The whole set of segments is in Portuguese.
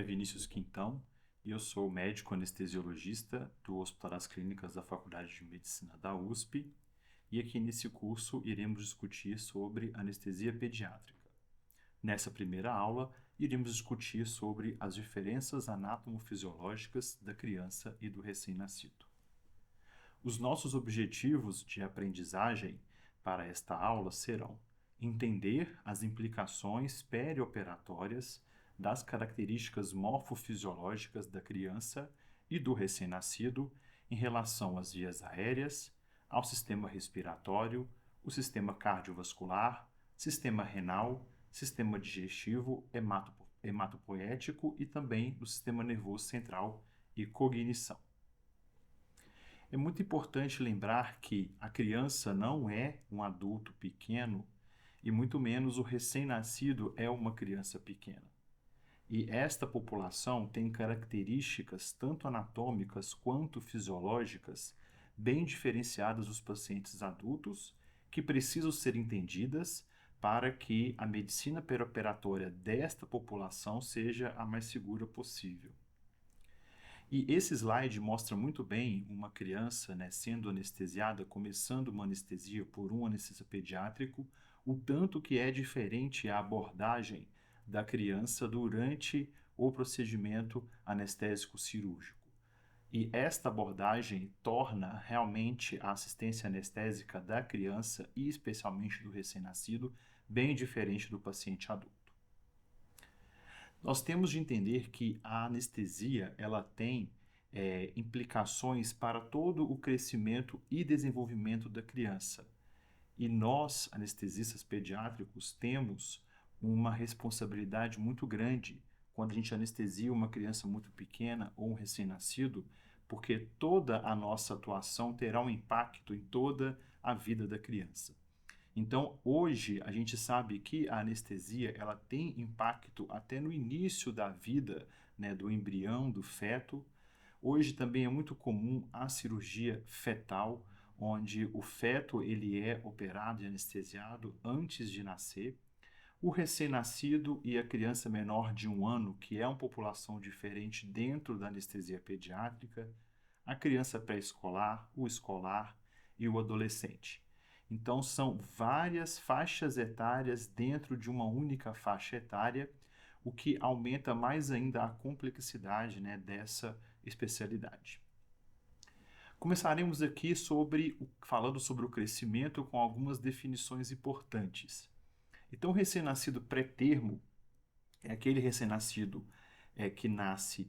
Vinícius Quintão e eu sou médico anestesiologista do Hospital das Clínicas da Faculdade de Medicina da USP e aqui nesse curso iremos discutir sobre anestesia pediátrica. Nessa primeira aula, iremos discutir sobre as diferenças anatomofisiológicas da criança e do recém-nascido. Os nossos objetivos de aprendizagem para esta aula serão entender as implicações perioperatórias das características morfofisiológicas da criança e do recém-nascido em relação às vias aéreas, ao sistema respiratório, o sistema cardiovascular, sistema renal, sistema digestivo, hematopoético e também do sistema nervoso central e cognição. É muito importante lembrar que a criança não é um adulto pequeno e muito menos o recém-nascido é uma criança pequena. E esta população tem características tanto anatômicas quanto fisiológicas bem diferenciadas dos pacientes adultos que precisam ser entendidas para que a medicina perioperatória desta população seja a mais segura possível. E esse slide mostra muito bem uma criança, sendo anestesiada, começando uma anestesia por um anestesista pediátrico, o tanto que é diferente a abordagem da criança durante o procedimento anestésico cirúrgico. E esta abordagem torna realmente a assistência anestésica da criança e especialmente do recém-nascido bem diferente do paciente adulto. Nós temos de entender que a anestesia ela tem implicações para todo o crescimento e desenvolvimento da criança. E nós, anestesistas pediátricos, temos uma responsabilidade muito grande quando a gente anestesia uma criança muito pequena ou um recém-nascido, porque toda a nossa atuação terá um impacto em toda a vida da criança. Então, hoje, a gente sabe que a anestesia ela tem impacto até no início da vida, do embrião, do feto. Hoje também é muito comum a cirurgia fetal, onde o feto ele é operado e anestesiado antes de nascer. O recém-nascido e a criança menor de 1 ano, que é uma população diferente dentro da anestesia pediátrica, a criança pré-escolar, o escolar e o adolescente. Então, são várias faixas etárias dentro de uma única faixa etária, o que aumenta mais ainda a complexidade dessa especialidade. Começaremos aqui falando sobre o crescimento com algumas definições importantes. Então, o recém-nascido pré-termo é aquele recém-nascido que nasce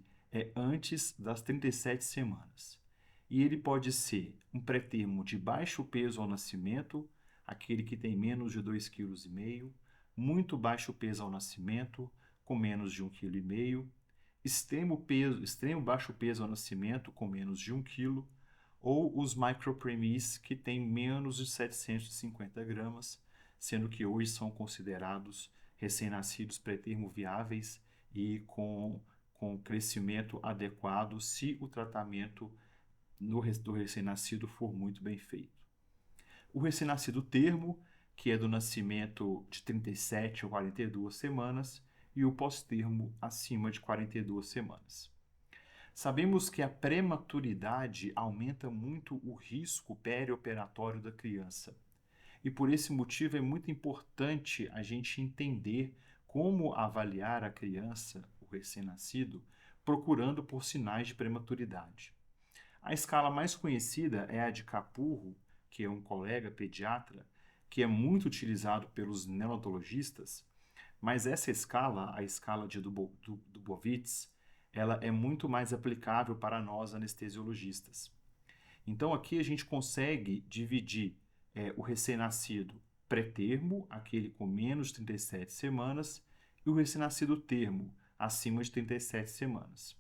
antes das 37 semanas. E ele pode ser um pré-termo de baixo peso ao nascimento, aquele que tem menos de 2,5 kg, muito baixo peso ao nascimento, com menos de 1,5 kg, extremo baixo peso ao nascimento, com menos de 1 kg, ou os micropreemies, que têm menos de 750 gramas, sendo que hoje são considerados recém-nascidos pré-termo viáveis e com crescimento adequado se o tratamento do recém-nascido for muito bem feito. O recém-nascido termo, que é do nascimento de 37 ou 42 semanas, e o pós-termo acima de 42 semanas. Sabemos que a prematuridade aumenta muito o risco perioperatório da criança. E por esse motivo é muito importante a gente entender como avaliar a criança, o recém-nascido, procurando por sinais de prematuridade. A escala mais conhecida é a de Capurro, que é um colega pediatra, que é muito utilizado pelos neonatologistas, mas essa escala, a escala de Dubovitz, ela é muito mais aplicável para nós anestesiologistas. Então aqui a gente consegue dividir o recém-nascido pré-termo, aquele com menos de 37 semanas, e o recém-nascido termo, acima de 37 semanas.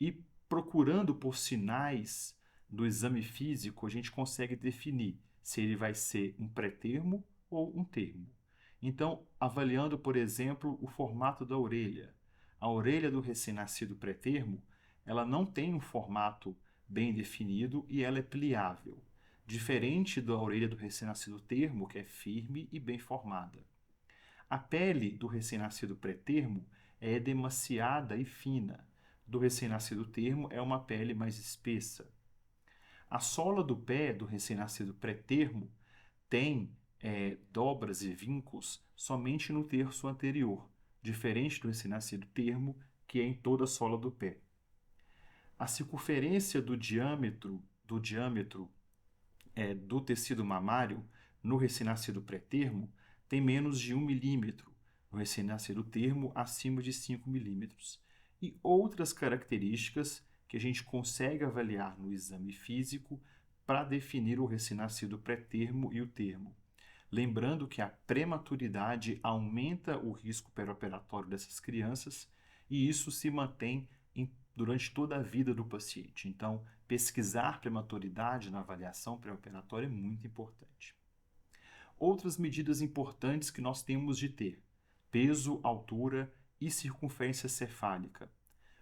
E procurando por sinais do exame físico, a gente consegue definir se ele vai ser um pré-termo ou um termo. Então, avaliando, por exemplo, o formato da orelha. A orelha do recém-nascido pré-termo, ela não tem um formato bem definido e ela é pliável, diferente da orelha do recém-nascido termo, que é firme e bem formada. A pele do recém-nascido pré-termo é edemaciada e fina. Do recém-nascido termo é uma pele mais espessa. A sola do pé do recém-nascido pré-termo tem dobras e vincos somente no terço anterior, diferente do recém-nascido termo, que é em toda a sola do pé. A circunferência do diâmetro do tecido mamário no recém-nascido pré-termo tem menos de 1 milímetro, no recém-nascido termo acima de 5 milímetros, e outras características que a gente consegue avaliar no exame físico para definir o recém-nascido pré-termo e o termo. Lembrando que a prematuridade aumenta o risco perioperatório dessas crianças e isso se mantém durante toda a vida do paciente. Então, pesquisar prematuridade na avaliação pré-operatória é muito importante. Outras medidas importantes que nós temos de ter: peso, altura e circunferência cefálica.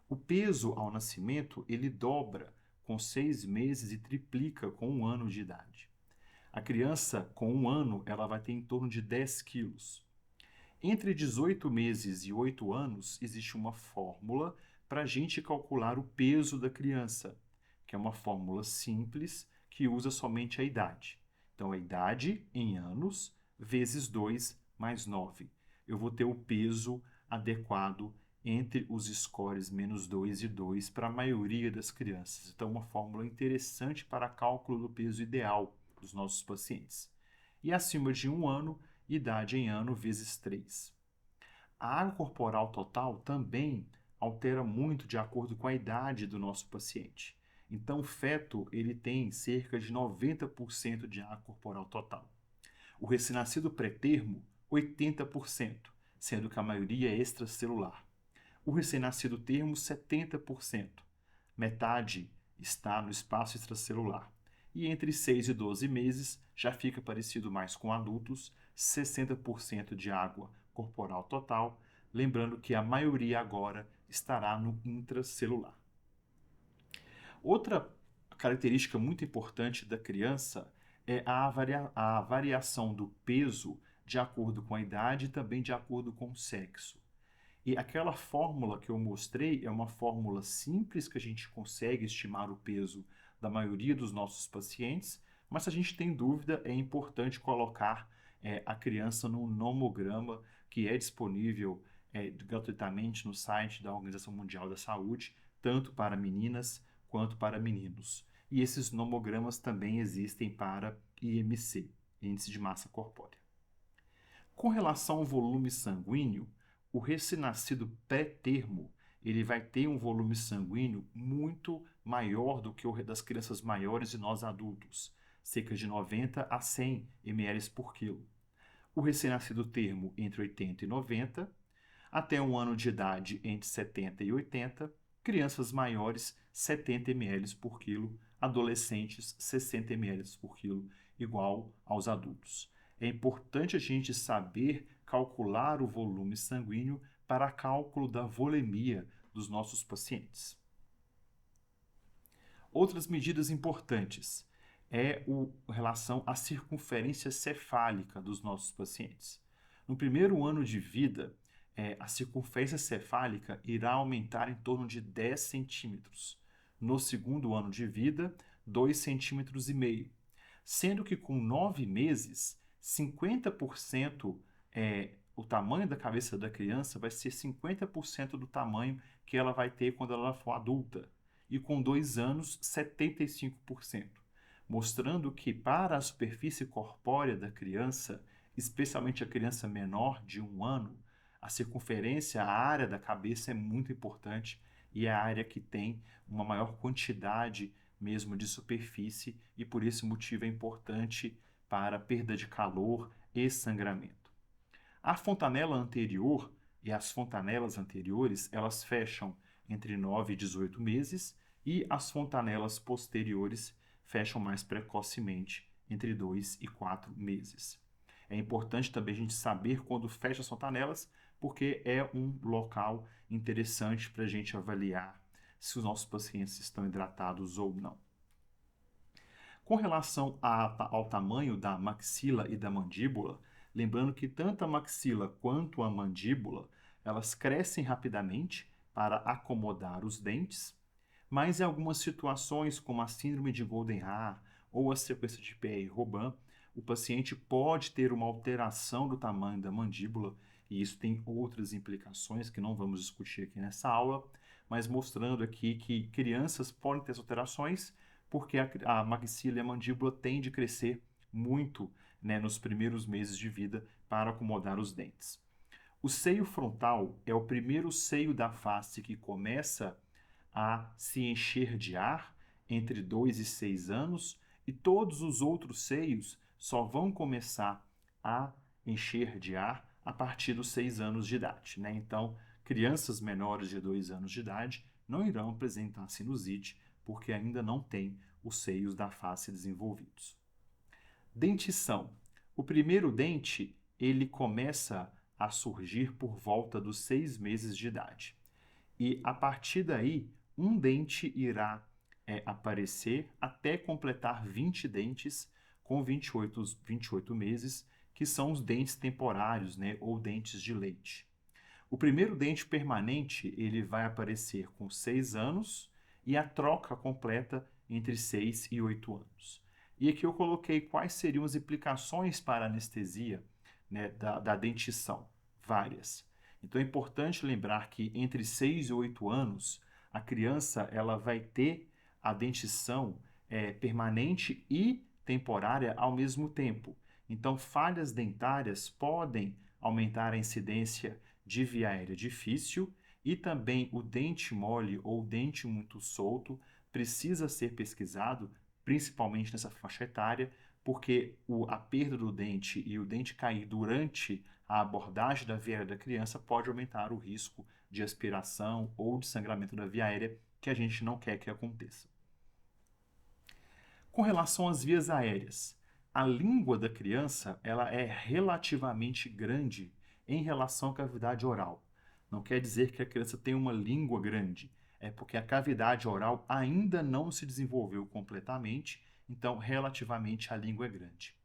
O peso ao nascimento ele dobra com 6 meses e triplica com 1 ano de idade. A criança com 1 ano ela vai ter em torno de 10 quilos. Entre 18 meses e 8 anos existe uma fórmula para a gente calcular o peso da criança, que é uma fórmula simples que usa somente a idade. Então, a idade em anos vezes 2 mais 9. Eu vou ter o peso adequado entre os scores -2 e 2 para a maioria das crianças. Então, uma fórmula interessante para cálculo do peso ideal dos nossos pacientes. E acima de 1 ano, idade em ano vezes 3. A água corporal total também altera muito de acordo com a idade do nosso paciente. Então, o feto ele tem cerca de 90% de água corporal total. O recém-nascido pré-termo, 80%, sendo que a maioria é extracelular. O recém-nascido termo, 70%. Metade está no espaço extracelular. E entre 6 e 12 meses já fica parecido mais com adultos, 60% de água corporal total, lembrando que a maioria agora estará no intracelular. Outra característica muito importante da criança é a variação do peso de acordo com a idade e também de acordo com o sexo. E aquela fórmula que eu mostrei é uma fórmula simples que a gente consegue estimar o peso da maioria dos nossos pacientes, mas se a gente tem dúvida, é importante colocar a criança no nomograma que é disponível gratuitamente no site da Organização Mundial da Saúde, tanto para meninas quanto para meninos. E esses nomogramas também existem para IMC, Índice de Massa Corpórea. Com relação ao volume sanguíneo, o recém-nascido pré-termo ele vai ter um volume sanguíneo muito maior do que o das crianças maiores e nós adultos, cerca de 90 a 100 ml por quilo. O recém-nascido termo entre 80 e 90, até 1 ano de idade entre 70 e 80, crianças maiores 70 ml por quilo, adolescentes 60 ml por quilo, igual aos adultos. É importante a gente saber calcular o volume sanguíneo para cálculo da volemia dos nossos pacientes. Outras medidas importantes é a relação à circunferência cefálica dos nossos pacientes. No primeiro ano de vida, a circunferência cefálica irá aumentar em torno de 10 centímetros. No segundo ano de vida, 2,5 centímetros. Sendo que com 9 meses, 50% o tamanho da cabeça da criança vai ser 50% do tamanho que ela vai ter quando ela for adulta. E com 2 anos, 75%. Mostrando que para a superfície corpórea da criança, especialmente a criança menor de 1 ano, a circunferência, a área da cabeça é muito importante e é a área que tem uma maior quantidade mesmo de superfície e por esse motivo é importante para perda de calor e sangramento. A fontanela anterior e as fontanelas anteriores, elas fecham entre 9 e 18 meses e as fontanelas posteriores fecham mais precocemente entre 2 e 4 meses. É importante também a gente saber quando fecha as fontanelas, porque é um local interessante para a gente avaliar se os nossos pacientes estão hidratados ou não. Com relação ao tamanho da maxila e da mandíbula, lembrando que tanto a maxila quanto a mandíbula, elas crescem rapidamente para acomodar os dentes, mas em algumas situações, como a síndrome de Goldenhar ou a sequência de Pierre-Robin, o paciente pode ter uma alteração do tamanho da mandíbula, e isso tem outras implicações que não vamos discutir aqui nessa aula, mas mostrando aqui que crianças podem ter essas alterações porque a maxila e a mandíbula tendem a crescer muito, né, nos primeiros meses de vida para acomodar os dentes. O seio frontal é o primeiro seio da face que começa a se encher de ar entre 2 e 6 anos, e todos os outros seios só vão começar a encher de ar a partir dos 6 anos de idade, né? Então, crianças menores de 2 anos de idade não irão apresentar sinusite porque ainda não têm os seios da face desenvolvidos. Dentição. O primeiro dente, ele começa a surgir por volta dos 6 meses de idade. E a partir daí, um dente irá aparecer até completar 20 dentes com 28 meses, que são os dentes temporários, né, ou dentes de leite. O primeiro dente permanente ele vai aparecer com 6 anos e a troca completa entre 6 e 8 anos. E aqui eu coloquei quais seriam as implicações para a anestesia, né, da dentição. Várias. Então é importante lembrar que entre 6 e 8 anos, a criança ela vai ter a dentição permanente e temporária ao mesmo tempo. Então, falhas dentárias podem aumentar a incidência de via aérea difícil e também o dente mole ou dente muito solto precisa ser pesquisado, principalmente nessa faixa etária, porque a perda do dente e o dente cair durante a abordagem da via aérea da criança pode aumentar o risco de aspiração ou de sangramento da via aérea, que a gente não quer que aconteça. Com relação às vias aéreas, a língua da criança ela é relativamente grande em relação à cavidade oral. Não quer dizer que a criança tem uma língua grande, é porque a cavidade oral ainda não se desenvolveu completamente, então relativamente a língua é grande.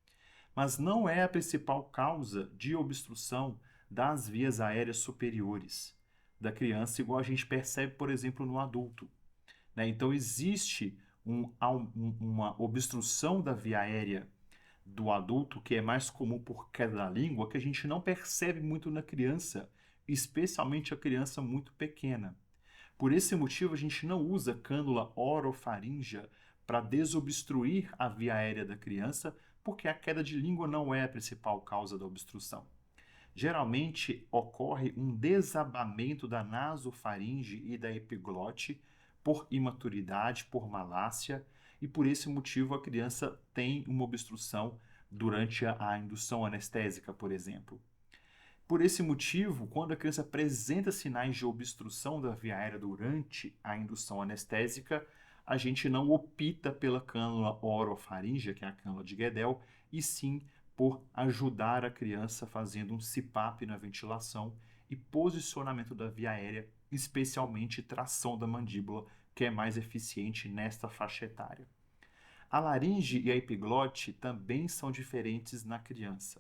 Mas não é a principal causa de obstrução das vias aéreas superiores da criança, igual a gente percebe, por exemplo, no adulto, né? Então existe uma obstrução da via aérea do adulto, que é mais comum por queda da língua, que a gente não percebe muito na criança, especialmente a criança muito pequena. Por esse motivo, a gente não usa cânula orofaríngea para desobstruir a via aérea da criança, porque a queda de língua não é a principal causa da obstrução. Geralmente ocorre um desabamento da nasofaringe e da epiglote por imaturidade, por malácia, e por esse motivo a criança tem uma obstrução durante a indução anestésica, por exemplo. Por esse motivo, quando a criança apresenta sinais de obstrução da via aérea durante a indução anestésica, a gente não opta pela cânula orofaríngea, que é a cânula de Guedel, e sim por ajudar a criança fazendo um CPAP na ventilação e posicionamento da via aérea, especialmente tração da mandíbula, que é mais eficiente nesta faixa etária. A laringe e a epiglote também são diferentes na criança.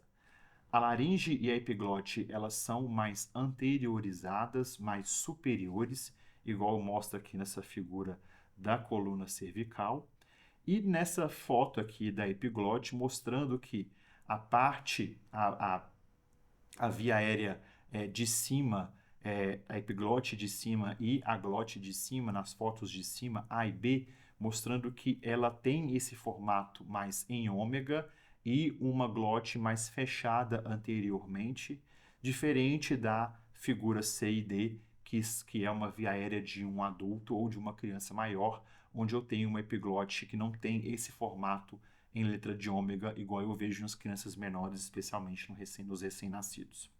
A laringe e a epiglote, elas são mais anteriorizadas, mais superiores, igual mostra aqui nessa figura da coluna cervical. E nessa foto aqui da epiglote, mostrando que a parte, a via aérea de cima, a epiglote de cima e a glote de cima, nas fotos de cima, A e B, mostrando que ela tem esse formato mais em ômega e uma glote mais fechada anteriormente, diferente da figura C e D, que é uma via aérea de um adulto ou de uma criança maior, onde eu tenho uma epiglote que não tem esse formato em letra de ômega, igual eu vejo nas crianças menores, especialmente nos recém-nascidos.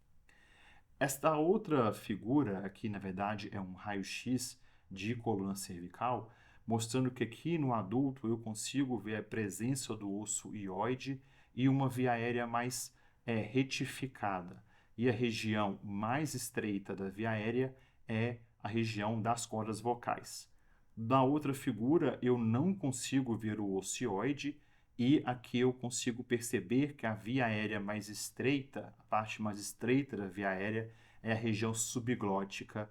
Esta outra figura aqui, na verdade, é um raio-x de coluna cervical, mostrando que aqui no adulto eu consigo ver a presença do osso hioide e uma via aérea mais retificada. E a região mais estreita da via aérea é a região das cordas vocais. Na outra figura, eu não consigo ver o osso hioide e aqui eu consigo perceber que a via aérea mais estreita, a parte mais estreita da via aérea, é a região subglótica,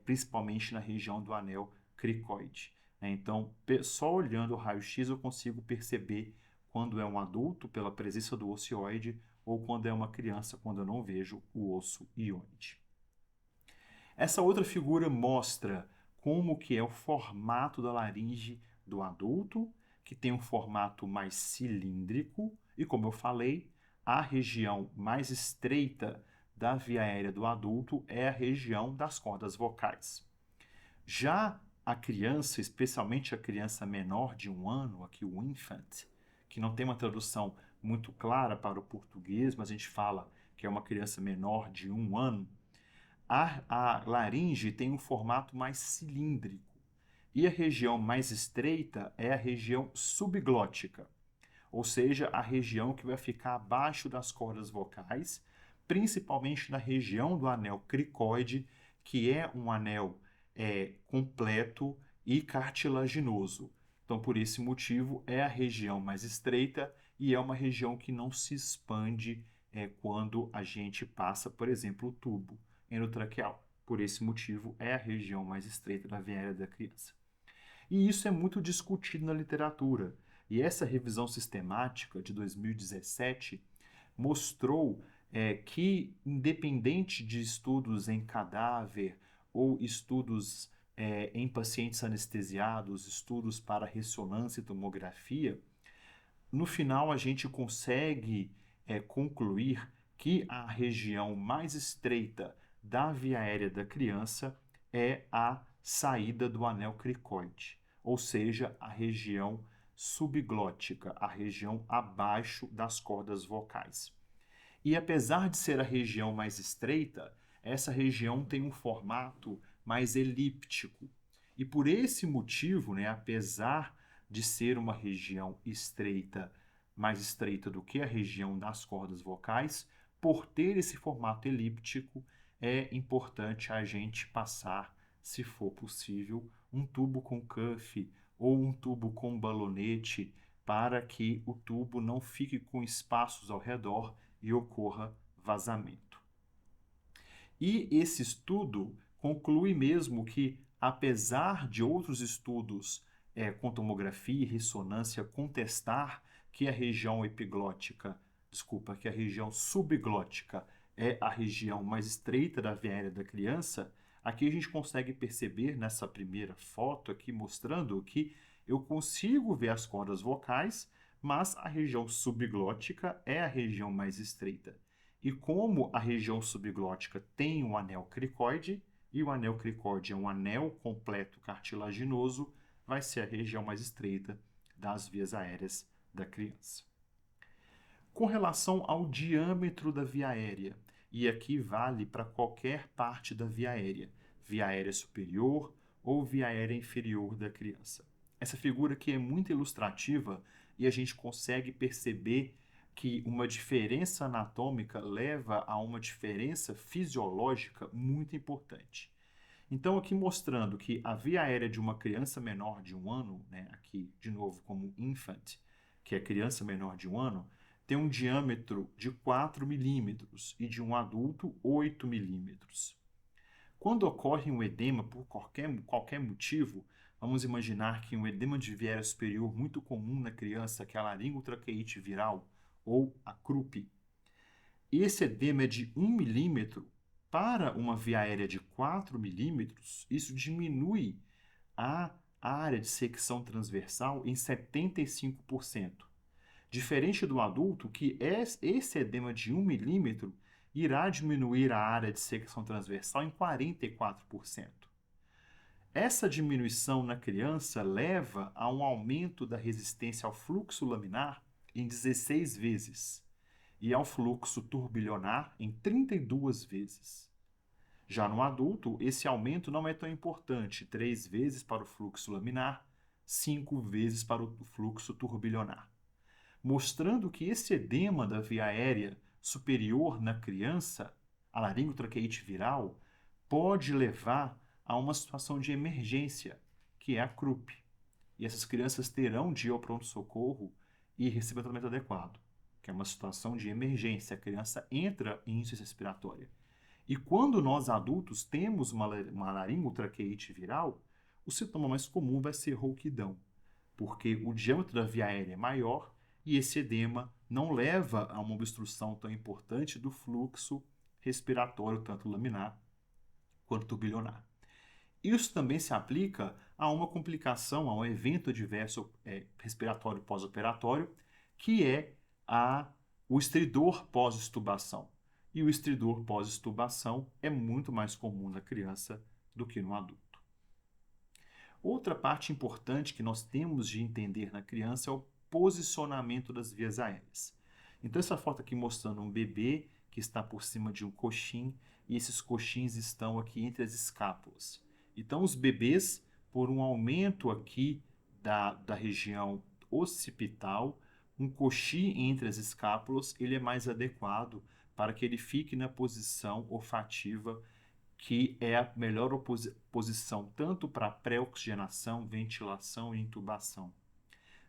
principalmente na região do anel cricoide, né? Então, só olhando o raio-x eu consigo perceber quando é um adulto, pela presença do ocioide, ou quando é uma criança, quando eu não vejo o osso hyoide. Essa outra figura mostra como que é o formato da laringe do adulto, que tem um formato mais cilíndrico, e como eu falei, a região mais estreita da via aérea do adulto é a região das cordas vocais. Já a criança, especialmente a criança menor de 1 ano, aqui o infant, que não tem uma tradução muito clara para o português, mas a gente fala que é uma criança menor de 1 ano, a laringe tem um formato mais cilíndrico e a região mais estreita é a região subglótica, ou seja, a região que vai ficar abaixo das cordas vocais, principalmente na região do anel cricoide, que é um anel completo e cartilaginoso. Então, por esse motivo, é a região mais estreita e é uma região que não se expande quando a gente passa, por exemplo, o tubo endotraqueal. Por esse motivo, é a região mais estreita da via aérea da criança. E isso é muito discutido na literatura. E essa revisão sistemática de 2017 mostrou que, independente de estudos em cadáver ou estudos em pacientes anestesiados, estudos para ressonância e tomografia, no final a gente consegue concluir que a região mais estreita da via aérea da criança é a saída do anel cricoide, ou seja, a região subglótica, a região abaixo das cordas vocais. E apesar de ser a região mais estreita, essa região tem um formato mais elíptico. E por esse motivo, né, apesar de ser uma região estreita, mais estreita do que a região das cordas vocais, por ter esse formato elíptico, é importante a gente passar, se for possível, um tubo com cuff ou um tubo com balonete para que o tubo não fique com espaços ao redor e ocorra vazamento. E esse estudo conclui mesmo que, apesar de outros estudos com tomografia e ressonância contestar que a região epiglótica, que a região subglótica é a região mais estreita da via aérea da criança, aqui a gente consegue perceber nessa primeira foto aqui mostrando que eu consigo ver as cordas vocais, mas a região subglótica é a região mais estreita. E como a região subglótica tem um anel cricoide, e o anel cricoide é um anel completo cartilaginoso, vai ser a região mais estreita das vias aéreas da criança. Com relação ao diâmetro da via aérea, e aqui vale para qualquer parte da via aérea superior ou via aérea inferior da criança. Essa figura aqui é muito ilustrativa e a gente consegue perceber que uma diferença anatômica leva a uma diferença fisiológica muito importante. Então, aqui mostrando que a via aérea de uma criança menor de 1 ano, né, aqui de novo como infant, que é criança menor de 1 ano, tem um diâmetro de 4 milímetros e de um adulto 8 milímetros. Quando ocorre um edema por qualquer motivo, vamos imaginar que um edema de via aérea superior muito comum na criança, que é a laringotraqueite viral ou a CRUP, esse edema é de 1 milímetro. Para uma via aérea de 4 milímetros, isso diminui a área de secção transversal em 75%. Diferente do adulto, que esse edema de 1 milímetro irá diminuir a área de secção transversal em 44%. Essa diminuição na criança leva a um aumento da resistência ao fluxo laminar em 16 vezes e ao fluxo turbilionar em 32 vezes. Já no adulto, esse aumento não é tão importante, 3 vezes para o fluxo laminar, 5 vezes para o fluxo turbilionar, mostrando que esse edema da via aérea superior na criança, a laringotraqueite viral, pode levar a uma situação de emergência, que é a CRUP. E essas crianças terão de ir ao pronto-socorro e receber tratamento adequado, que é uma situação de emergência. A criança entra em insuficiência respiratória. E quando nós adultos temos uma laringotraqueite viral, o sintoma mais comum vai ser rouquidão, porque o diâmetro da via aérea é maior e esse edema não leva a uma obstrução tão importante do fluxo respiratório, tanto laminar quanto turbilionar. Isso também se aplica a uma complicação, a um evento adverso respiratório pós-operatório, que é o estridor pós-extubação. E o estridor pós-extubação é muito mais comum na criança do que no adulto. Outra parte importante que nós temos de entender na criança é o posicionamento das vias aéreas. Então, essa foto aqui mostrando um bebê que está por cima de um coxim, e esses coxins estão aqui entre as escápulas. Então, os bebês, por um aumento aqui da região occipital, um coxim entre as escápulas, ele é mais adequado para que ele fique na posição olfativa, que é a melhor posição tanto para pré-oxigenação, ventilação e intubação.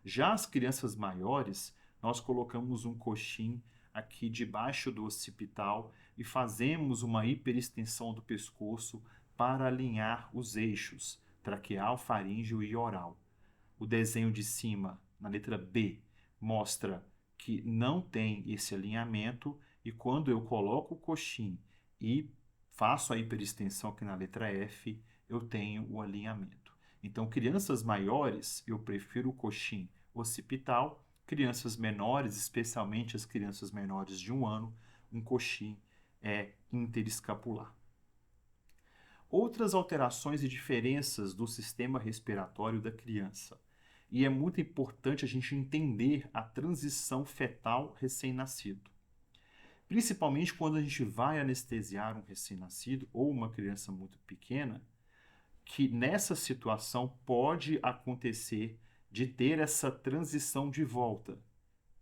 Já as crianças maiores, nós colocamos um coxim aqui debaixo do occipital e fazemos uma hiperextensão do pescoço para alinhar os eixos traqueal, faríngeo e oral. O desenho de cima, na letra B, mostra que não tem esse alinhamento e quando eu coloco o coxim e faço a hiperextensão aqui na letra F, eu tenho o alinhamento. Então, crianças maiores, eu prefiro o coxim occipital. Crianças menores, especialmente as crianças menores de 1 ano, um coxim interescapular. Outras alterações e diferenças do sistema respiratório da criança. E é muito importante a gente entender a transição fetal recém-nascido. Principalmente quando a gente vai anestesiar um recém-nascido ou uma criança muito pequena, que nessa situação pode acontecer de ter essa transição de volta.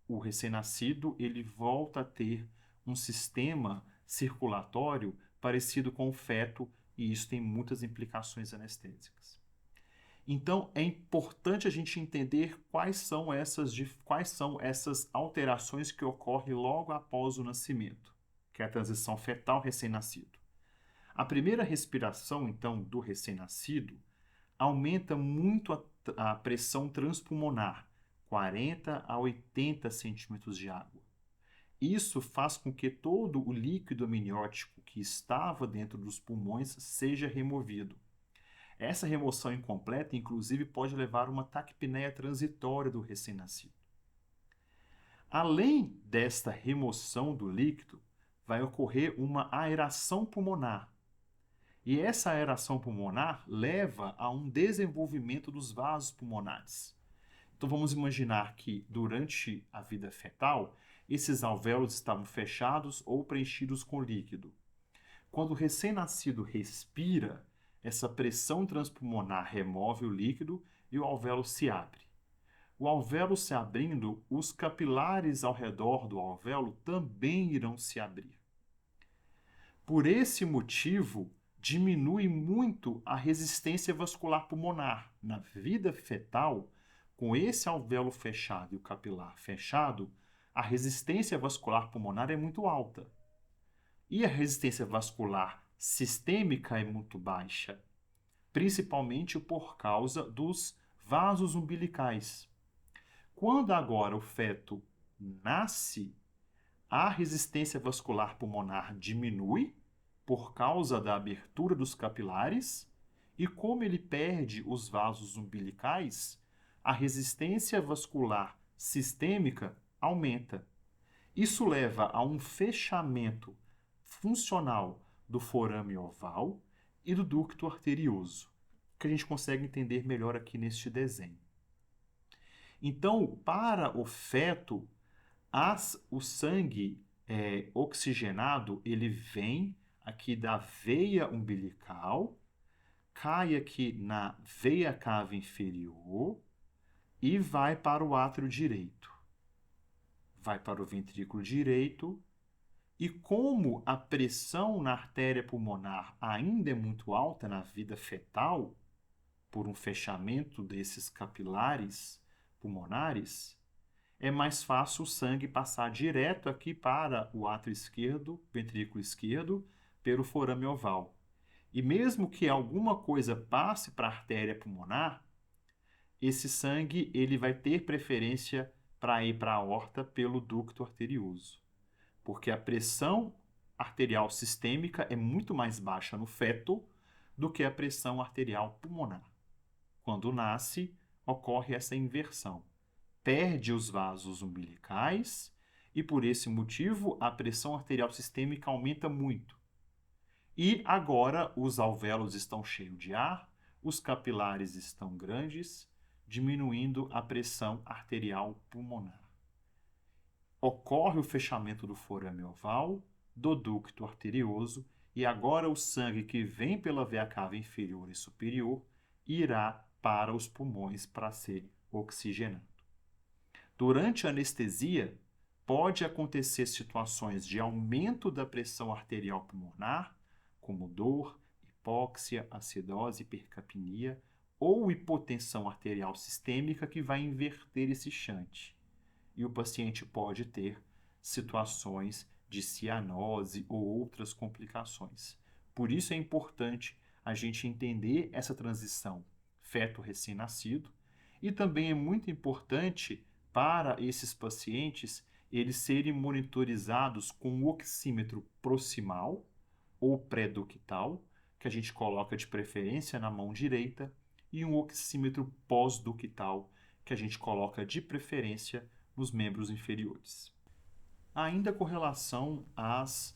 O recém-nascido, ele volta a ter um sistema circulatório parecido com o feto, e isso tem muitas implicações anestésicas. Então, é importante a gente entender quais são essas alterações que ocorrem logo após o nascimento, que é a transição fetal recém-nascido. A primeira respiração, então, do recém-nascido aumenta muito a pressão transpulmonar, 40 a 80 centímetros de água. Isso faz com que todo o líquido amniótico que estava dentro dos pulmões seja removido. Essa remoção incompleta, inclusive, pode levar a uma taquipneia transitória do recém-nascido. Além desta remoção do líquido, vai ocorrer uma aeração pulmonar. E essa aeração pulmonar leva a um desenvolvimento dos vasos pulmonares. Então vamos imaginar que durante a vida fetal, esses alvéolos estavam fechados ou preenchidos com líquido. Quando o recém-nascido respira, essa pressão transpulmonar remove o líquido e o alvéolo se abre. O alvéolo se abrindo, os capilares ao redor do alvéolo também irão se abrir. Por esse motivo, diminui muito a resistência vascular pulmonar. Na vida fetal, com esse alvéolo fechado e o capilar fechado, a resistência vascular pulmonar é muito alta. E a resistência vascular sistêmica é muito baixa, principalmente por causa dos vasos umbilicais. Quando agora o feto nasce, a resistência vascular pulmonar diminui por causa da abertura dos capilares e como ele perde os vasos umbilicais, a resistência vascular sistêmica aumenta. Isso leva a um fechamento funcional do forame oval e do ducto arterioso, que a gente consegue entender melhor aqui neste desenho. Então, para o feto, o sangue oxigenado, ele vem aqui da veia umbilical, cai aqui na veia cava inferior e vai para o átrio direito. Vai para o ventrículo direito e como a pressão na artéria pulmonar ainda é muito alta na vida fetal, por um fechamento desses capilares pulmonares, é mais fácil o sangue passar direto aqui para o átrio esquerdo, ventrículo esquerdo, pelo forame oval. E mesmo que alguma coisa passe para a artéria pulmonar, esse sangue ele vai ter preferência para ir para a aorta pelo ducto arterioso, porque a pressão arterial sistêmica é muito mais baixa no feto do que a pressão arterial pulmonar. Quando nasce, ocorre essa inversão. Perde os vasos umbilicais e, por esse motivo, a pressão arterial sistêmica aumenta muito. E agora os alvéolos estão cheios de ar, os capilares estão grandes, diminuindo a pressão arterial pulmonar. Ocorre o fechamento do forame oval, do ducto arterioso, e agora o sangue que vem pela veia cava inferior e superior irá para os pulmões para ser oxigenado. Durante a anestesia, pode acontecer situações de aumento da pressão arterial pulmonar, como dor, hipóxia, acidose, hipercapnia, ou hipotensão arterial sistêmica que vai inverter esse shunt. E o paciente pode ter situações de cianose ou outras complicações. Por isso é importante a gente entender essa transição feto recém-nascido e também é muito importante para esses pacientes eles serem monitorizados com o oxímetro proximal ou pré-ductal, que a gente coloca de preferência na mão direita, e um oxímetro pós-ductal, que a gente coloca de preferência nos membros inferiores. Ainda com relação às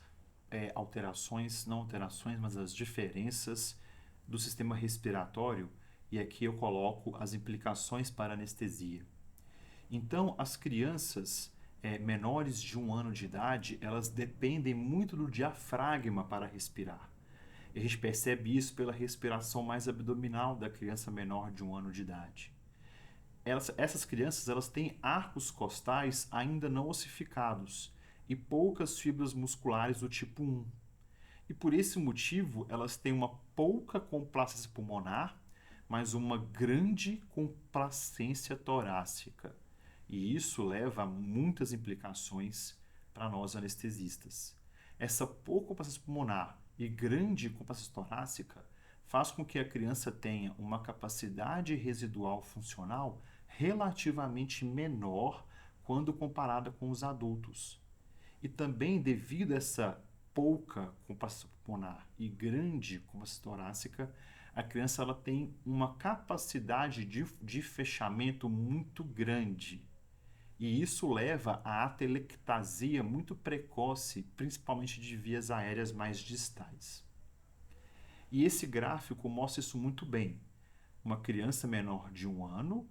alterações, não alterações, mas as diferenças do sistema respiratório, e aqui eu coloco as implicações para a anestesia. Então, as crianças menores de 1 ano de idade, elas dependem muito do diafragma para respirar. E a gente percebe isso pela respiração mais abdominal da criança menor de 1 ano de idade. Essas crianças elas têm arcos costais ainda não ossificados e poucas fibras musculares do tipo 1. E por esse motivo, elas têm uma pouca complacência pulmonar, mas uma grande complacência torácica. E isso leva a muitas implicações para nós anestesistas. Essa pouca complacência pulmonar e grande complacência torácica faz com que a criança tenha uma capacidade residual funcional relativamente menor quando comparada com os adultos. E também devido a essa pouca complacência pulmonar e grande complacência torácica, a criança ela tem uma capacidade de fechamento muito grande. E isso leva à atelectasia muito precoce, principalmente de vias aéreas mais distais. E esse gráfico mostra isso muito bem. Uma criança menor de 1 ano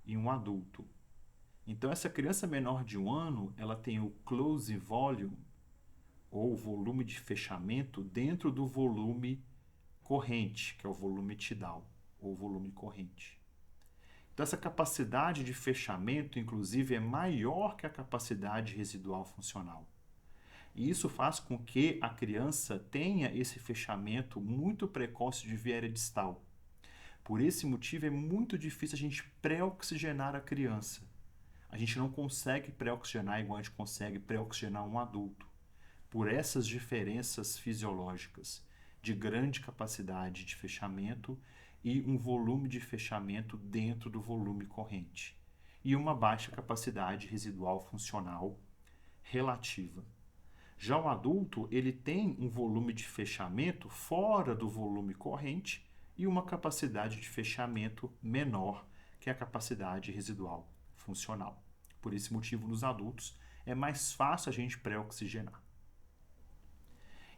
e um adulto. Então, essa criança menor de 1 ano, ela tem o closing volume, ou volume de fechamento, dentro do volume corrente, que é o volume tidal, ou volume corrente. Então, essa capacidade de fechamento, inclusive, é maior que a capacidade residual funcional. E isso faz com que a criança tenha esse fechamento muito precoce de via aérea distal. Por esse motivo, é muito difícil a gente pré-oxigenar a criança. A gente não consegue pré-oxigenar igual a gente consegue pré-oxigenar um adulto. Por essas diferenças fisiológicas de grande capacidade de fechamento e um volume de fechamento dentro do volume corrente. E uma baixa capacidade residual funcional relativa. Já o adulto, ele tem um volume de fechamento fora do volume corrente e uma capacidade de fechamento menor que a capacidade residual funcional. Por esse motivo, nos adultos, é mais fácil a gente pré-oxigenar.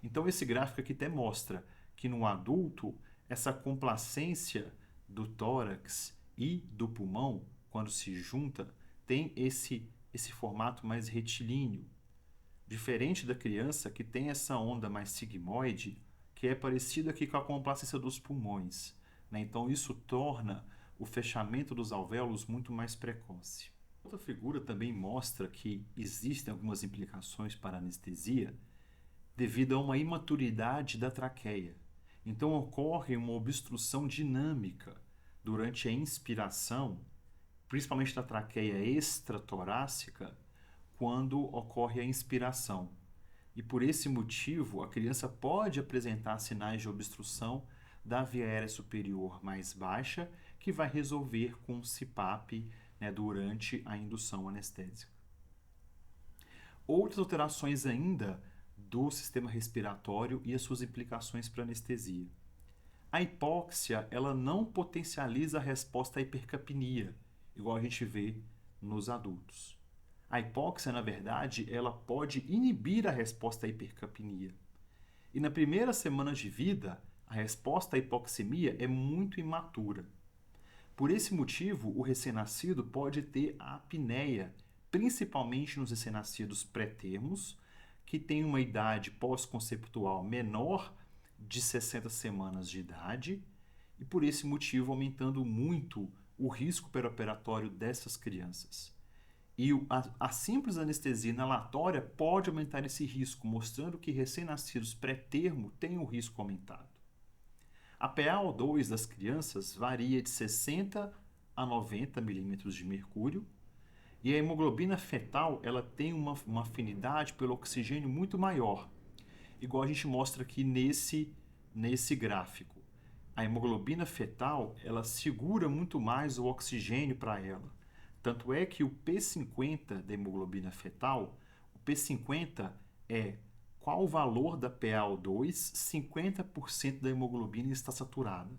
Então, esse gráfico aqui até mostra que no adulto, essa complacência do tórax e do pulmão, quando se junta, tem esse formato mais retilíneo. Diferente da criança, que tem essa onda mais sigmoide, que é parecida aqui com a complacência dos pulmões. Então, isso torna o fechamento dos alvéolos muito mais precoce. Outra figura também mostra que existem algumas implicações para a anestesia devido a uma imaturidade da traqueia. Então, ocorre uma obstrução dinâmica durante a inspiração, principalmente da traqueia extratorácica, quando ocorre a inspiração. E por esse motivo, a criança pode apresentar sinais de obstrução da via aérea superior mais baixa, que vai resolver com CPAP, né, durante a indução anestésica. Outras alterações ainda do sistema respiratório e as suas implicações para a anestesia. A hipóxia, ela não potencializa a resposta à hipercapnia, igual a gente vê nos adultos. A hipóxia, na verdade, ela pode inibir a resposta à hipercapnia. E na primeira semana de vida, a resposta à hipoxemia é muito imatura. Por esse motivo, o recém-nascido pode ter a apneia, principalmente nos recém-nascidos pré-termos, que têm uma idade pós-conceptual menor de 60 semanas de idade, e por esse motivo aumentando muito o risco perioperatório dessas crianças. E a simples anestesia inalatória pode aumentar esse risco, mostrando que recém-nascidos pré-termo têm o risco aumentado. A PaO2 das crianças varia de 60 a 90 milímetros de mercúrio, e a hemoglobina fetal ela tem uma afinidade pelo oxigênio muito maior, igual a gente mostra aqui nesse gráfico. A hemoglobina fetal ela segura muito mais o oxigênio para ela. Tanto é que o P50 da hemoglobina fetal, o P50 é qual o valor da PaO2, 50% da hemoglobina está saturada.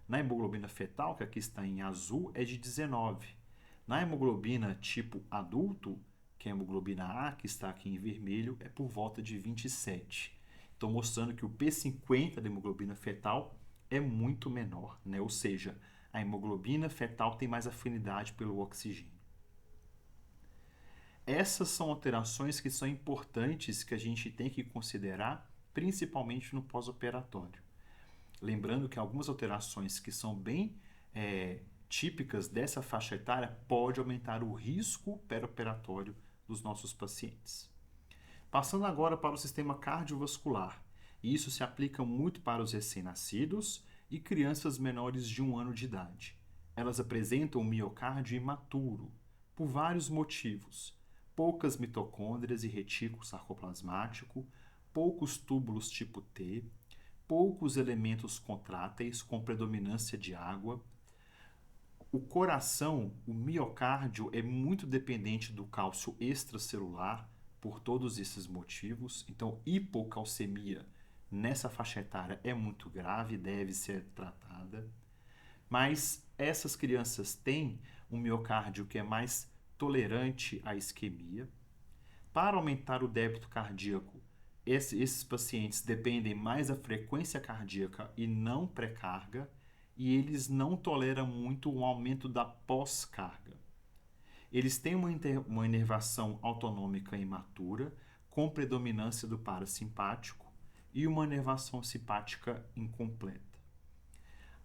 Na hemoglobina fetal, que aqui está em azul, é de 19. Na hemoglobina tipo adulto, que é a hemoglobina A, que está aqui em vermelho, é por volta de 27. Estou mostrando que o P50 da hemoglobina fetal é muito menor, né? Ou seja, a hemoglobina fetal tem mais afinidade pelo oxigênio. Essas são alterações que são importantes que a gente tem que considerar, principalmente no pós-operatório. Lembrando que algumas alterações que são bem típicas dessa faixa etária pode aumentar o risco perioperatório dos nossos pacientes. Passando agora para o sistema cardiovascular, e isso se aplica muito para os recém-nascidos e crianças menores de 1 ano de idade. Elas apresentam um miocárdio imaturo, por vários motivos. Poucas mitocôndrias e retículo sarcoplasmático, poucos túbulos tipo T, poucos elementos contráteis com predominância de água. O coração, o miocárdio, é muito dependente do cálcio extracelular por todos esses motivos. Então, hipocalcemia nessa faixa etária é muito grave, deve ser tratada. Mas essas crianças têm um miocárdio que é mais tolerante à isquemia. Para aumentar o débito cardíaco, esses pacientes dependem mais da frequência cardíaca e não pré-carga, e eles não toleram muito o aumento da pós-carga. Eles têm uma inervação autonômica imatura, com predominância do parasimpático, e uma inervação simpática incompleta.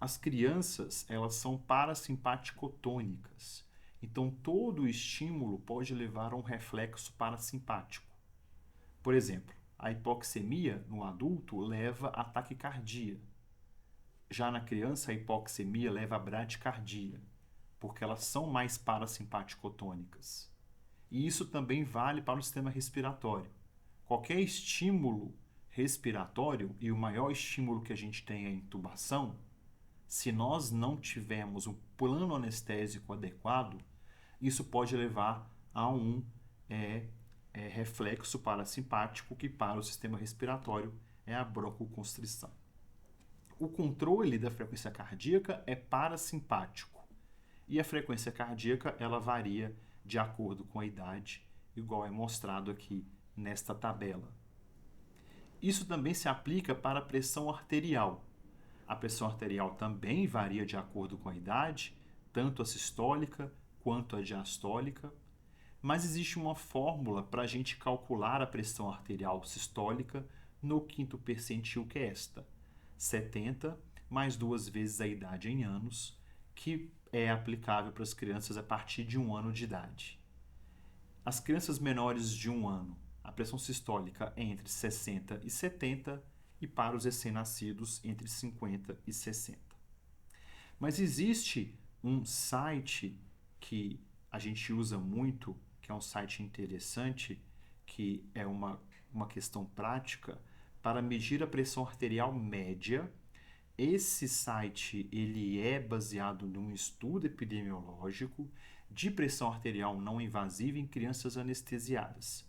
As crianças, elas são parasimpaticotônicas. Então, todo estímulo pode levar a um reflexo parasimpático. Por exemplo, a hipoxemia no adulto leva a taquicardia. Já na criança, a hipoxemia leva a bradicardia, porque elas são mais parasimpaticotônicas. E isso também vale para o sistema respiratório. Qualquer estímulo respiratório, e o maior estímulo que a gente tem é a intubação, se nós não tivermos um plano anestésico adequado, isso pode levar a um reflexo parasimpático, que para o sistema respiratório é a broncoconstrição. O controle da frequência cardíaca é parasimpático, e a frequência cardíaca ela varia de acordo com a idade, igual é mostrado aqui nesta tabela. Isso também se aplica para a pressão arterial. A pressão arterial também varia de acordo com a idade, tanto a sistólica quanto a diastólica, mas existe uma fórmula para a gente calcular a pressão arterial sistólica no quinto percentil, que é esta: 70 mais 2 vezes a idade em anos, que é aplicável para as crianças a partir de 1 ano de idade. As crianças menores de 1 ano, a pressão sistólica é entre 60 e 70, e para os recém-nascidos entre 50 e 60. Mas existe um site que a gente usa muito, que é um site interessante, que é uma uma questão prática para medir a pressão arterial média. Esse site ele é baseado num estudo epidemiológico de pressão arterial não invasiva em crianças anestesiadas.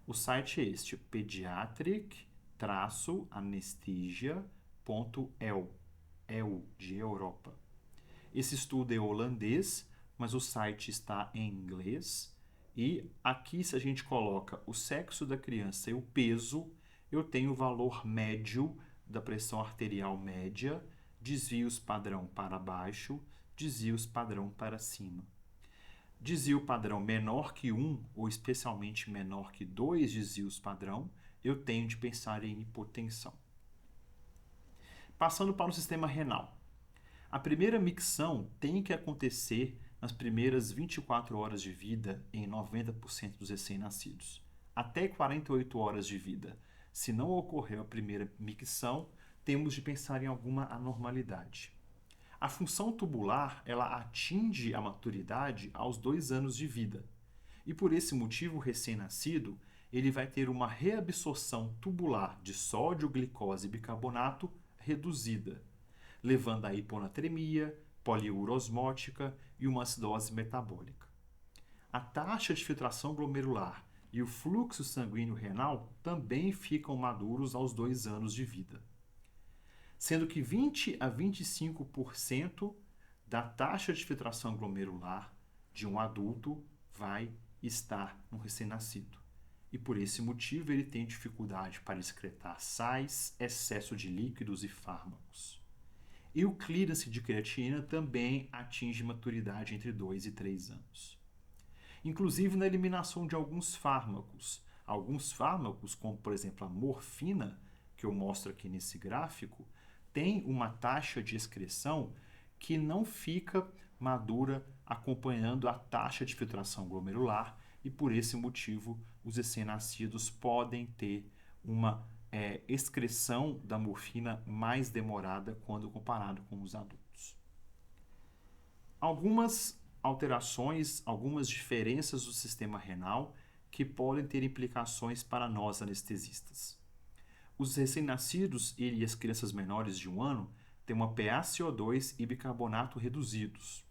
O site é este, pediatric-anesthesia.eu, de Europa. Esse estudo é holandês, mas o site está em inglês. E aqui, se a gente coloca o sexo da criança e o peso, eu tenho o valor médio da pressão arterial média, desvios padrão para baixo, desvios padrão para cima. Desvio padrão menor que 1, ou especialmente menor que 2 desvios padrão, eu tenho de pensar em hipotensão. Passando para o sistema renal. A primeira micção tem que acontecer nas primeiras 24 horas de vida em 90% dos recém-nascidos. Até 48 horas de vida. Se não ocorreu a primeira micção, temos de pensar em alguma anormalidade. A função tubular, ela atinge a maturidade aos 2 anos de vida. E por esse motivo, o recém-nascido, ele vai ter uma reabsorção tubular de sódio, glicose e bicarbonato reduzida, levando a hiponatremia, poliurosmótica e uma acidose metabólica. A taxa de filtração glomerular e o fluxo sanguíneo renal também ficam maduros aos 2 anos de vida, sendo que 20 a 25% da taxa de filtração glomerular de um adulto vai estar no recém-nascido. E por esse motivo ele tem dificuldade para excretar sais, excesso de líquidos e fármacos. E o clearance de creatinina também atinge maturidade entre 2 e 3 anos. Inclusive na eliminação de alguns fármacos. Alguns fármacos, como por exemplo a morfina, que eu mostro aqui nesse gráfico, tem uma taxa de excreção que não fica madura acompanhando a taxa de filtração glomerular e por esse motivo os recém-nascidos podem ter uma excreção da morfina mais demorada quando comparado com os adultos. Algumas alterações, algumas diferenças do sistema renal que podem ter implicações para nós anestesistas. Os recém-nascidos e as crianças menores de 1 ano têm uma PaCO2 e bicarbonato reduzidos.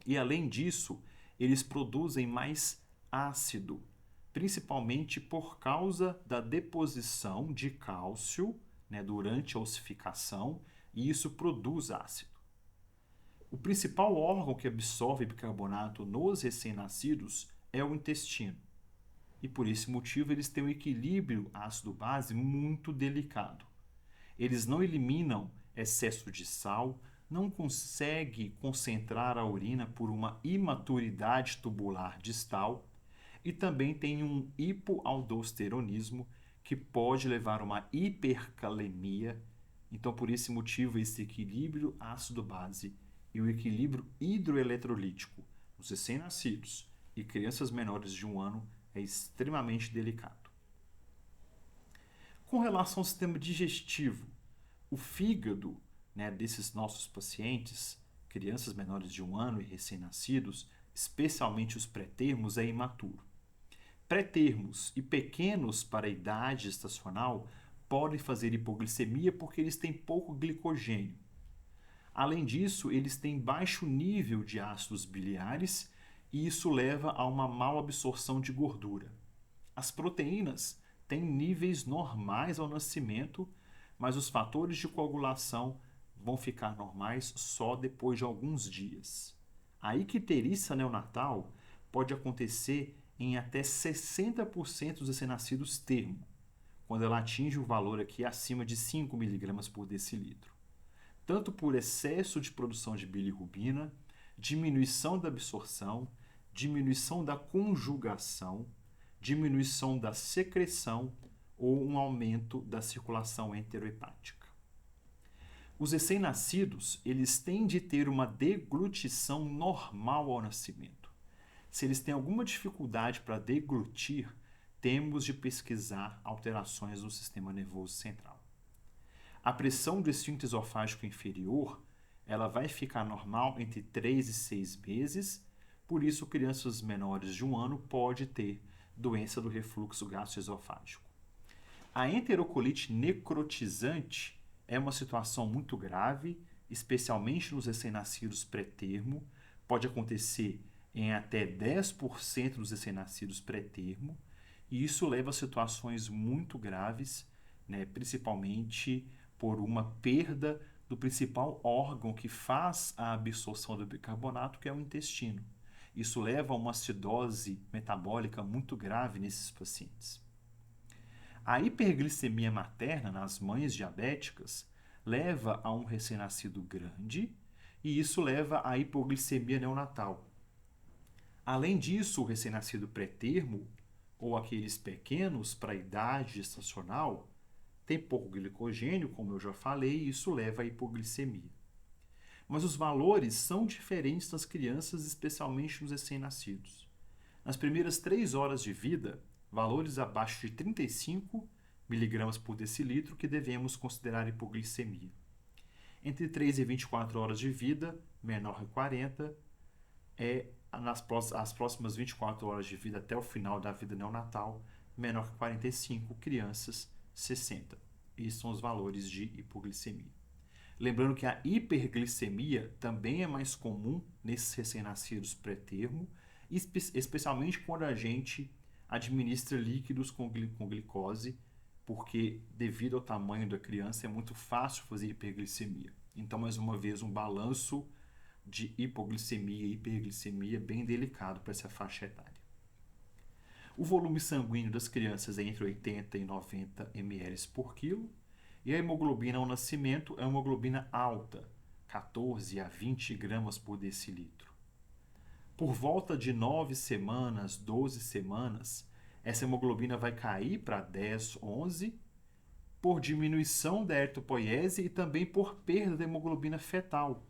E além disso, eles produzem mais ácido, principalmente por causa da deposição de cálcio, durante a ossificação, e isso produz ácido. O principal órgão que absorve bicarbonato nos recém-nascidos é o intestino. E por esse motivo eles têm um equilíbrio ácido-base muito delicado. Eles não eliminam excesso de sal, não conseguem concentrar a urina por uma imaturidade tubular distal e também tem um hipoaldosteronismo que pode levar a uma hipercalemia. Então, por esse motivo, esse equilíbrio ácido-base e o equilíbrio hidroeletrolítico nos recém-nascidos e crianças menores de 1 ano é extremamente delicado. Com relação ao sistema digestivo, o fígado desses nossos pacientes, crianças menores de 1 ano e recém-nascidos, especialmente os pré-termos, é imaturo. Pré-termos e pequenos para a idade gestacional podem fazer hipoglicemia porque eles têm pouco glicogênio. Além disso, eles têm baixo nível de ácidos biliares e isso leva a uma mal absorção de gordura. As proteínas têm níveis normais ao nascimento, mas os fatores de coagulação vão ficar normais só depois de alguns dias. A icterícia neonatal pode acontecer em até 60% dos recém-nascidos termo, quando ela atinge o valor aqui acima de 5 mg por decilitro. Tanto por excesso de produção de bilirrubina, diminuição da absorção, diminuição da conjugação, diminuição da secreção ou um aumento da circulação enterohepática. Os recém-nascidos, eles têm de ter uma deglutição normal ao nascimento. Se eles têm alguma dificuldade para deglutir, temos de pesquisar alterações no sistema nervoso central. A pressão do esfíncter esofágico inferior, ela vai ficar normal entre 3 e 6 meses, por isso crianças menores de 1 ano podem ter doença do refluxo gastroesofágico. A enterocolite necrotizante é uma situação muito grave, especialmente nos recém-nascidos pré-termo. Pode acontecer em até 10% dos recém-nascidos pré-termo, e isso leva a situações muito graves, né, principalmente por uma perda do principal órgão que faz a absorção do bicarbonato, que é o intestino. Isso leva a uma acidose metabólica muito grave nesses pacientes. A hiperglicemia materna nas mães diabéticas leva a um recém-nascido grande e isso leva à hipoglicemia neonatal. Além disso, o recém-nascido pré-termo ou aqueles pequenos para a idade gestacional tem pouco glicogênio, como eu já falei, e isso leva à hipoglicemia. Mas os valores são diferentes nas crianças, especialmente nos recém-nascidos. Nas primeiras 3 horas de vida, valores abaixo de 35 miligramas por decilitro que devemos considerar hipoglicemia. Entre 3 e 24 horas de vida, menor que 40, as próximas 24 horas de vida até o final da vida neonatal, menor que 45, crianças 60. Esses são os valores de hipoglicemia. Lembrando que a hiperglicemia também é mais comum nesses recém-nascidos pré-termo, especialmente quando a gente administra líquidos com glicose, porque devido ao tamanho da criança é muito fácil fazer hiperglicemia. Então, mais uma vez, um balanço de hipoglicemia e hiperglicemia bem delicado para essa faixa etária. O volume sanguíneo das crianças é entre 80 e 90 ml por quilo, e a hemoglobina ao nascimento é uma hemoglobina alta, 14 a 20 gramas por decilitro. Por volta de 9 semanas, 12 semanas, essa hemoglobina vai cair para 10, 11, por diminuição da eritropoiese e também por perda da hemoglobina fetal.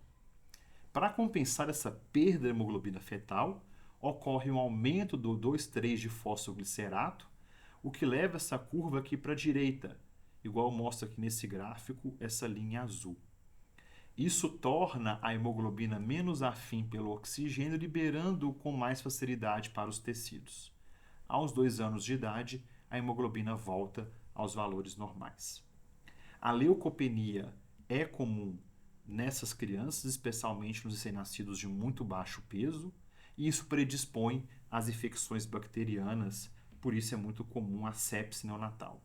Para compensar essa perda da hemoglobina fetal, ocorre um aumento do 2,3 de fosfoglicerato, o que leva essa curva aqui para a direita, igual mostra aqui nesse gráfico, essa linha azul. Isso torna a hemoglobina menos afim pelo oxigênio, liberando-o com mais facilidade para os tecidos. Aos 2 anos de idade, a hemoglobina volta aos valores normais. A leucopenia é comum nessas crianças, especialmente nos recém-nascidos de muito baixo peso, e isso predispõe às infecções bacterianas, por isso é muito comum a sepse neonatal.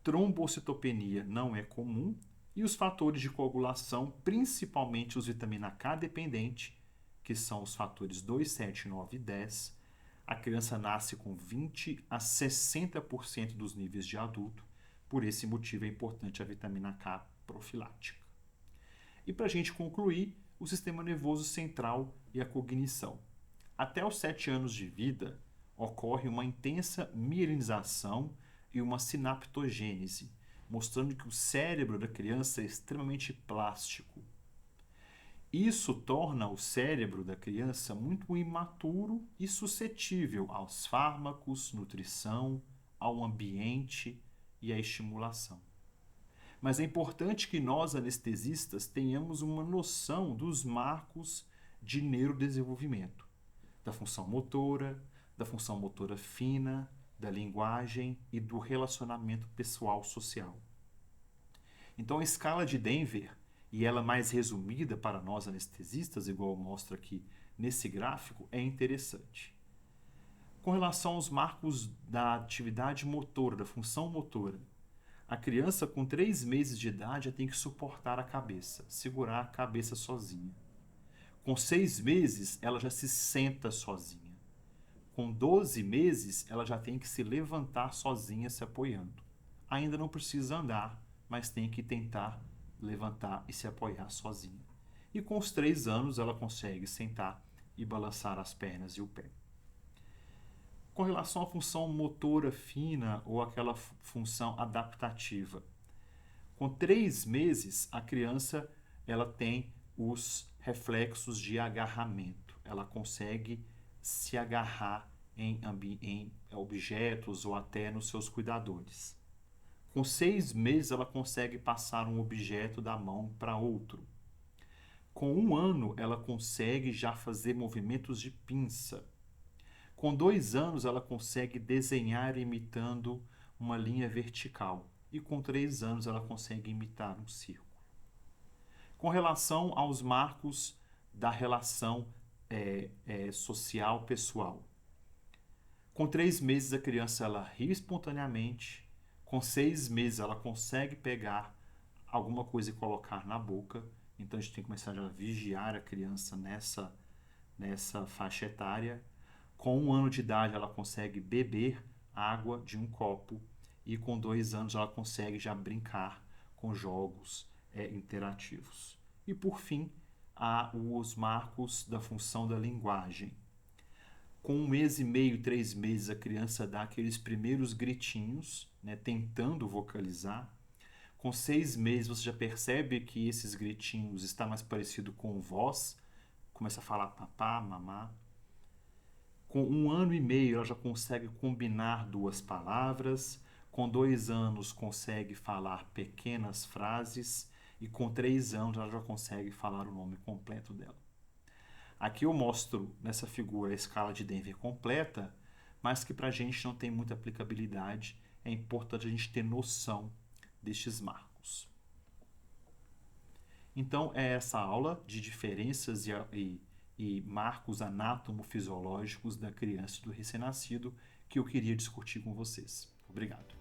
Trombocitopenia não é comum e os fatores de coagulação, principalmente os vitamina K dependente, que são os fatores 2, 7, 9 e 10, a criança nasce com 20 a 60% dos níveis de adulto, por esse motivo é importante a vitamina K profilática. E para a gente concluir, o sistema nervoso central e a cognição. Até os 7 anos de vida, ocorre uma intensa mielinização e uma sinaptogênese, mostrando que o cérebro da criança é extremamente plástico. Isso torna o cérebro da criança muito imaturo e suscetível aos fármacos, nutrição, ao ambiente e à estimulação. Mas é importante que nós, anestesistas, tenhamos uma noção dos marcos de neurodesenvolvimento, da função motora fina, da linguagem e do relacionamento pessoal-social. Então, a escala de Denver, e ela mais resumida para nós anestesistas, igual mostra aqui nesse gráfico, é interessante. Com relação aos marcos da atividade motora, da função motora, a criança com 3 meses de idade já tem que suportar a cabeça, segurar a cabeça sozinha. Com 6 meses, ela já se senta sozinha. Com 12 meses, ela já tem que se levantar sozinha, se apoiando. Ainda não precisa andar, mas tem que tentar levantar e se apoiar sozinha. E com os 3 anos, ela consegue sentar e balançar as pernas e o pé. Com relação à função motora fina ou aquela função adaptativa, com 3 meses, a criança ela tem os reflexos de agarramento. Ela consegue se agarrar em objetos ou até nos seus cuidadores. Com 6 meses, ela consegue passar um objeto da mão para outro. Com 1 ano, ela consegue já fazer movimentos de pinça. Com 2 anos, ela consegue desenhar imitando uma linha vertical e com 3 anos ela consegue imitar um círculo. Com relação aos marcos da relação social pessoal, com 3 meses a criança ela ri espontaneamente, com 6 meses ela consegue pegar alguma coisa e colocar na boca, então a gente tem que começar a vigiar a criança nessa faixa etária. Com 1 ano de idade ela consegue beber água de um copo e com 2 anos ela consegue já brincar com jogos interativos. E por fim, há os marcos da função da linguagem. Com 1 mês e meio, 3 meses, a criança dá aqueles primeiros gritinhos, né, tentando vocalizar. Com 6 meses, você já percebe que esses gritinhos estão mais parecidos com voz, começa a falar papá, mamá. Com 1 ano e meio, ela já consegue combinar 2 palavras. Com 2 anos, consegue falar pequenas frases. E com 3 anos, ela já consegue falar o nome completo dela. Aqui eu mostro nessa figura a escala de Denver completa, mas que para a gente não tem muita aplicabilidade. É importante a gente ter noção destes marcos. Então, é essa aula de diferenças e marcos anatomofisiológicos da criança e do recém-nascido que eu queria discutir com vocês. Obrigado.